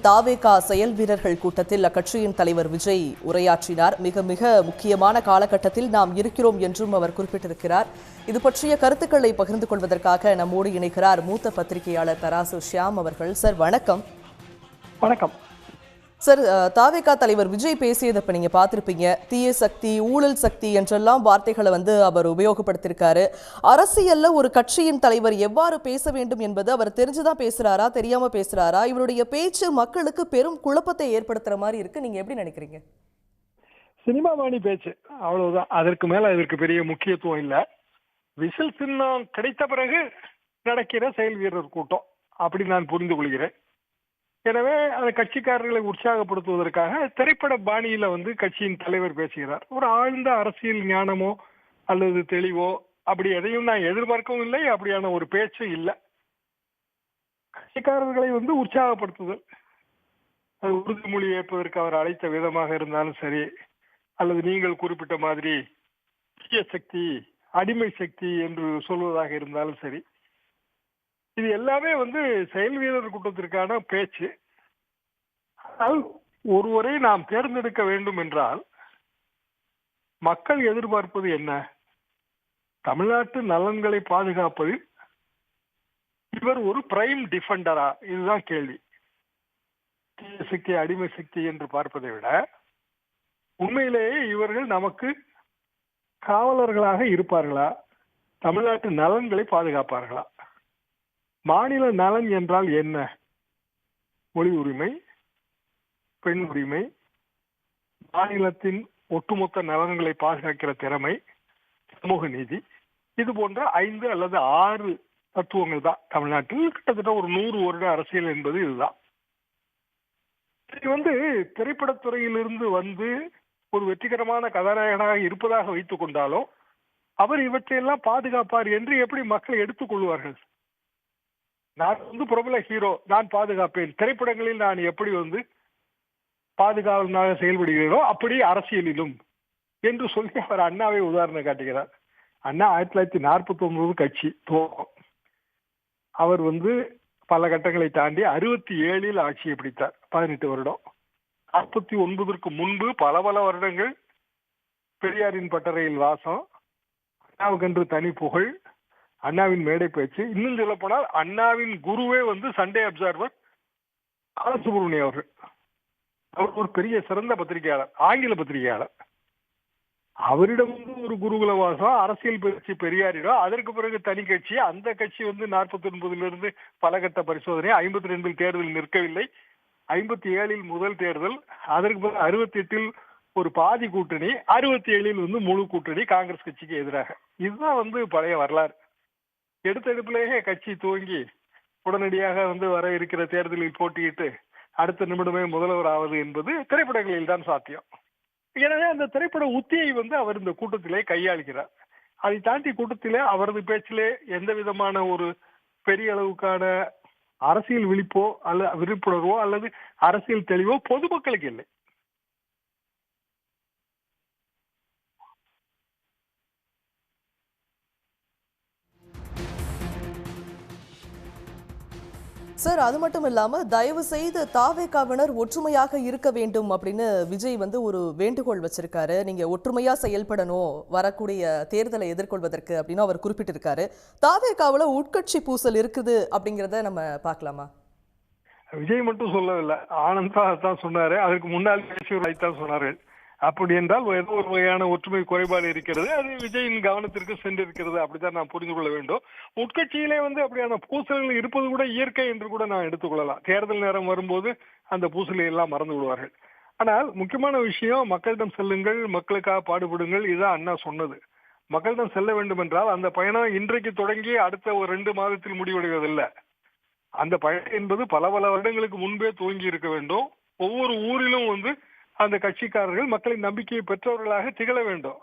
தாவேகா செயல் வீரர்கள் கூட்டத்தில் அக்கட்சியின் தலைவர் விஜய் உரையாற்றினார். மிக மிக முக்கியமான காலகட்டத்தில் நாம் இருக்கிறோம் என்றும் அவர் குறிப்பிட்டிருக்கிறார். இது பற்றிய கருத்துக்களை பகிர்ந்து கொள்வதற்காக நம்மோடு இணைக்கிறார் மூத்த பத்திரிகையாளர் தராசு ஷியாம் அவர்கள். சார் வணக்கம். வணக்கம் சார், தாவேகா தலைவர் விஜய் பேசியதை இப்ப நீங்க பார்த்திருப்பீங்க. தீய சக்தி, ஊழல் சக்தி என்றெல்லாம் வார்த்தைகளை அவர் உபயோகப்படுத்தியிருக்காரு. அரசியல்ல ஒரு கட்சியின் தலைவர் எவ்வாறு பேச வேண்டும் என்பது அவர் தெரிஞ்சுதான் பேசுறாரா, தெரியாம பேசுறாரா? இவருடைய பேச்சு மக்களுக்கு பெரும் குழப்பத்தை ஏற்படுத்துற மாதிரி இருக்கு. நீங்க எப்படி நினைக்கிறீங்க? சினிமா வாணி பேச்சு, அவ்வளவுதான். அதற்கு மேல அதற்கு பெரிய முக்கியத்துவம் இல்ல. விசில் சின்னம் கிடைத்த பிறகு நடக்கிற செயல் வீரர் கூட்டம் அப்படி நான் புரிந்து கொள்கிறேன். எனவே அந்த கட்சிக்காரர்களை உற்சாகப்படுத்துவதற்காக திரைப்பட பாணியில கட்சியின் தலைவர் பேசுகிறார். ஒரு ஆழ்ந்த அரசியல் ஞானமோ அல்லது தெளிவோ அப்படி எதையும் நான் எதிர்பார்க்கவும் இல்லை. அப்படியான ஒரு பேச்சு இல்லை. கட்சிக்காரர்களை உற்சாகப்படுத்துதல், அது உறுதிமொழி ஏற்பதற்கு அவர் அழைத்த விதமாக இருந்தாலும் சரி, அல்லது நீங்கள் குறிப்பிட்ட மாதிரி தீய சக்தி, அடிமை சக்தி என்று சொல்வதாக இருந்தாலும் சரி, இது எல்லாமே செயல் வீரர் கூட்டத்திற்கான பேச்சு. ஆனால் ஒருவரை நாம் தேர்ந்தெடுக்க வேண்டும் என்றால் மக்கள் எதிர்பார்ப்பது என்ன? தமிழ்நாட்டு நலன்களை பாதுகாப்பதில் இவர் ஒரு பிரைம் டிஃபெண்டரா? இதுதான் கேள்வி. தீய சக்தி, அடிமை சக்தி என்று பார்ப்பதை விட உண்மையிலேயே இவர்கள் நமக்கு காவலர்களாக இருப்பார்களா? தமிழ்நாட்டு நலன்களை பாதுகாப்பார்களா? மாநில நலன் என்றால் என்ன? மொழி உரிமை, பெண் உரிமை, மாநிலத்தின் ஒட்டுமொத்த நலன்களை பாதுகாக்கிற திறமை, சமூக நீதி, இது போன்ற 5 அல்லது 6 தத்துவங்கள் தான் தமிழ்நாட்டில் கிட்டத்தட்ட ஒரு 100 வருட அரசியல் என்பது இதுதான். இது திரைப்படத்துறையிலிருந்து ஒரு வெற்றிகரமான கதாநாயகனாக இருப்பதாக வைத்துக் கொண்டாலும் அவர் இவற்றையெல்லாம் பாதுகாப்பார் என்று எப்படி மக்கள் எடுத்துக் கொள்வார்கள்? நான் பிரபல ஹீரோ, நான் பாதுகாப்பேன், திரைப்படங்களில் நான் எப்படி பாதுகாவலனாக செயல்படுகிறேனோ அப்படி அரசியலிலும் என்று சொல்லி அவர் அண்ணாவை உதாரணம் காட்டுகிறார். அண்ணா 1949 கட்சி துவக்கம். அவர் பல கட்டங்களை தாண்டி 67 ஆட்சியை பிடித்தார். 18 வருடம். 49க்கு முன்பு பல வருடங்கள் பெரியாரின் பட்டறையில் வாசம், அண்ணாவுக்கென்று தனி புகழ், அண்ணாவின் மேடை பேச்சு. இன்னும் சொல்ல போனால் அண்ணாவின் குருவே சண்டே அப்சர்வர் பாலசுப்ரமணியம் அவர்கள். அவர் ஒரு பெரிய சிறந்த பத்திரிகையாளர், ஆங்கில பத்திரிகையாளர். அவரிடம் ஒரு குருகுல வாசம், அரசியல் பயிற்சி பெரியாரிடம். அதற்கு பிறகு தனி கட்சி. அந்த கட்சி 49 பல கட்ட பரிசோதனை. 52 தேர்தலில் நிற்கவில்லை. 57 முதல் தேர்தல். அதற்கு பிறகு 68 ஒரு பாதி கூட்டணி, 67 முழு கூட்டணி காங்கிரஸ் கட்சிக்கு எதிராக. இதுதான் பழைய வரலாறு. எடுத்தெடுப்பிலேயே கட்சி துவங்கி உடனடியாக வர இருக்கிற தேர்தலில் போட்டியிட்டு அடுத்த நிமிடமே முதல்வர் ஆவது என்பது திரைப்படங்களில் தான் சாத்தியம். எனவே அந்த திரைப்பட உத்தியை அவர் இந்த கூட்டத்திலே கையாளுகிறார். அதை தாண்டி கூட்டத்திலே அவரது பேச்சிலே எந்த விதமான ஒரு பெரிய அளவுக்கான அரசியல் விழிப்போ அல்லது விழிப்புணர்வோ அல்லது அரசியல் தெளிவோ பொதுமக்களுக்கு இல்லை. சார், அது மட்டும் இல்லாம தயவு செய்து தாவேகாவினர் ஒற்றுமையாக இருக்க வேண்டும் அப்படின்னு விஜய் ஒரு வேண்டுகோள் வச்சிருக்காரு. நீங்க ஒற்றுமையா செயல்படணும் வரக்கூடிய தேர்தலை எதிர்கொள்வதற்கு அப்படின்னு அவர் குறிப்பிட்டிருக்காரு. தாவேகாவுல உட்கட்சி பூசல் இருக்குது அப்படிங்கிறத நம்ம பார்க்கலாமா? விஜய் மட்டும் சொல்லவில்லை, ஆனந்தா தான் சொன்னாரு. அதுக்கு முன்னாள் பேசியவர்கள் சொன்னார்கள். அப்படி என்றால் ஏதோ ஒரு வகையான ஒற்றுமை குறைபாடு இருக்கிறது. அது விஜயின் கவனத்திற்கு சென்றிருக்கிறது. அப்படித்தான் நான் புரிந்து கொள்ள வேண்டும். உட்கட்சியிலே அப்படியான பூசல்கள் இருப்பது கூட இயற்கை என்று கூட நான் எடுத்துக்கொள்ளலாம். தேர்தல் நேரம் வரும்போது அந்த பூசலை எல்லாம் மறந்து விடுவார்கள். ஆனால் முக்கியமான விஷயம், மக்களிடம் செல்லுங்கள், மக்களுக்காக பாடுபடுங்கள். இதுதான் அண்ணா சொன்னது. மக்களிடம் செல்ல வேண்டும் என்றால் அந்த பயணம் இன்றைக்கு தொடங்கி அடுத்த ஒரு 2 மாதத்தில் முடிவடைவதில்லை. அந்த பயணம் என்பது பல வருடங்களுக்கு முன்பே துவங்கி இருக்க வேண்டும். ஒவ்வொரு ஊரிலும் அந்த கட்சிக்காரர்கள் மக்களின் நம்பிக்கையை பெற்றவர்களாக திகழ வேண்டும்.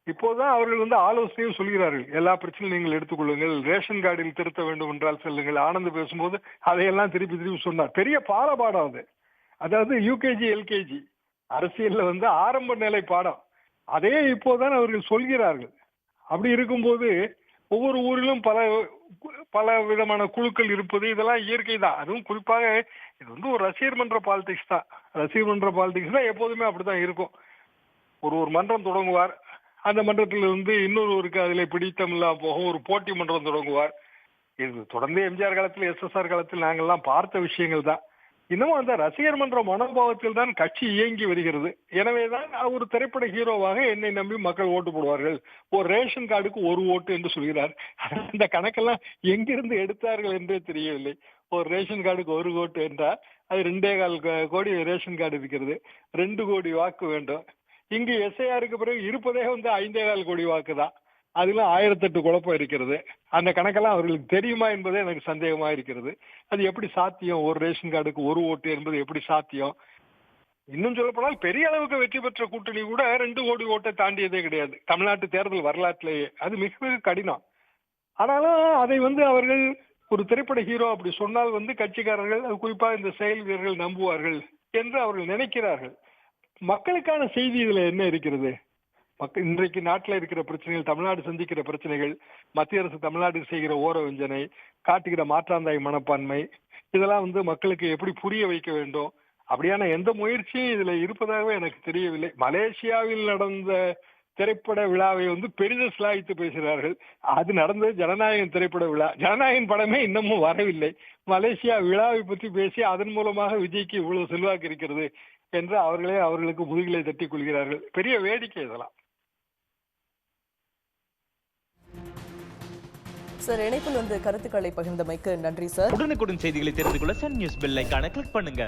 இப்போதான் அவர்கள் ஆலோசனையும் சொல்கிறார்கள். எல்லா பிரச்சனையும் நீங்கள் எடுத்துக்கொள்ளுங்கள், ரேஷன் கார்டில் திருத்த வேண்டும் என்றால் செல்லுங்கள். ஆனந்த் பேசும்போது அதையெல்லாம் திருப்பி சொன்னார். பெரிய பாடம் அது. அதாவது யூகேஜி எல்கேஜி அரசியல்ல ஆரம்ப நிலை பாடம். அதே இப்போதான் அவர்கள் சொல்கிறார்கள். அப்படி இருக்கும்போது ஒவ்வொரு ஊரிலும் பல விதமான குழுக்கள் இருப்பது இதெல்லாம் இயற்கை தான். அதுவும் குறிப்பாக இது வந்து ஒரு ரசிகர் மன்ற பாலிடிக்ஸ் தான். ரசிகர் மன்ற பாலிடிக்ஸ் தான் எப்போதுமே அப்படித்தான் இருக்கும். ஒரு மன்றம் தொடங்குவார். அந்த மன்றத்திலிருந்து இன்னொருவருக்கு அதில் பிடித்தமில்லாம போகும் ஒரு போட்டி மன்றம் தொடங்குவார். இது தொடர்ந்து எம்ஜிஆர் காலத்தில், எஸ்எஸ்ஆர் காலத்தில் நாங்கள்லாம் பார்த்த விஷயங்கள் தான். இன்னமும் அந்த ரசிகர் மன்ற மனோபாவத்தில் தான் கட்சி இயங்கி வருகிறது. எனவேதான் ஒரு திரைப்பட ஹீரோவாக என்னை நம்பி மக்கள் ஓட்டு போடுவார்கள். ஒரு ரேஷன் கார்டுக்கு ஒரு ஓட்டு என்று சொல்கிறார். அந்த கணக்கெல்லாம் எங்கிருந்து எடுத்தார்கள் என்றே தெரியவில்லை. ஒரு ரேஷன் கார்டுக்கு ஒரு ஓட்டு என்றால் அது 2.25 கோடி ரேஷன் கார்டு இருக்கிறது. 2 கோடி வாக்கு வேண்டும். இங்கு எஸ்ஐஆருக்கு பிறகு இருப்பதே வந்து 5.25 கோடி வாக்கு தான். அதுல 1008 குழப்பம் இருக்கிறது. அந்த கணக்கெல்லாம் அவர்களுக்கு தெரியுமா என்பதே எனக்கு சந்தேகமா இருக்கிறது. அது எப்படி சாத்தியம்? ஒரு ரேஷன் கார்டுக்கு ஒரு ஓட்டு என்பது எப்படி சாத்தியம்? இன்னும் சொல்லப்போனால் பெரிய அளவுக்கு வெற்றி பெற்ற கூட்டணி கூட 2 கோடி ஓட்டை தாண்டியதே கிடையாது தமிழ்நாட்டு தேர்தல் வரலாற்றிலேயே. அது மிக மிக கடினம். ஆனாலும் அதை வந்து அவர்கள் ஒரு திரைப்பட ஹீரோ அப்படி சொன்னால் வந்து கட்சிக்காரர்கள், குறிப்பா இந்த செயல் வீரர்கள் நம்புவார்கள் என்று அவர்கள் நினைக்கிறார்கள். மக்களுக்கான செய்தி இதுல என்ன இருக்கிறது? இன்றைக்கு நாட்டில் இருக்கிற பிரச்சனைகள், தமிழ்நாடு சந்திக்கிற பிரச்சனைகள், மத்திய அரசு தமிழ்நாடு செய்கிற ஓர வஞ்சனை, காட்டுகிற மாற்றாந்தாய் மனப்பான்மை, இதெல்லாம் வந்து மக்களுக்கு எப்படி புரிய வைக்க வேண்டும்? அப்படியான எந்த முயற்சியும் இதுல இருப்பதாகவே எனக்கு தெரியவில்லை. மலேசியாவில் நடந்த திரைப்பட விழாவை வந்து பெரிதும் சிலாகித்து பேசுகிறார்கள். அது நடந்தது ஜனநாயகன் திரைப்பட விழா. ஜனநாயகன் படமே இன்னமும் வரவில்லை. மலேசியா விழாவை பற்றி பேசி அதன் மூலமாக விஜய்க்கு இவ்வளவு செல்வாக்கு இருக்கிறது என்று அவர்களே அவர்களுக்கு முதுகிலை தட்டிக் கொள்கிறார்கள். பெரிய வேடிக்கை இதெல்லாம். சார், இணைப்பில் வந்து கருத்துக்களை பகிர்ந்தமைக்கு நன்றி சார். உடனுக்குடன் செய்திகளை தெரிந்து கொள்ள சன் நியூஸ் பெல் ஐகானை கிளிக் பண்ணுங்க.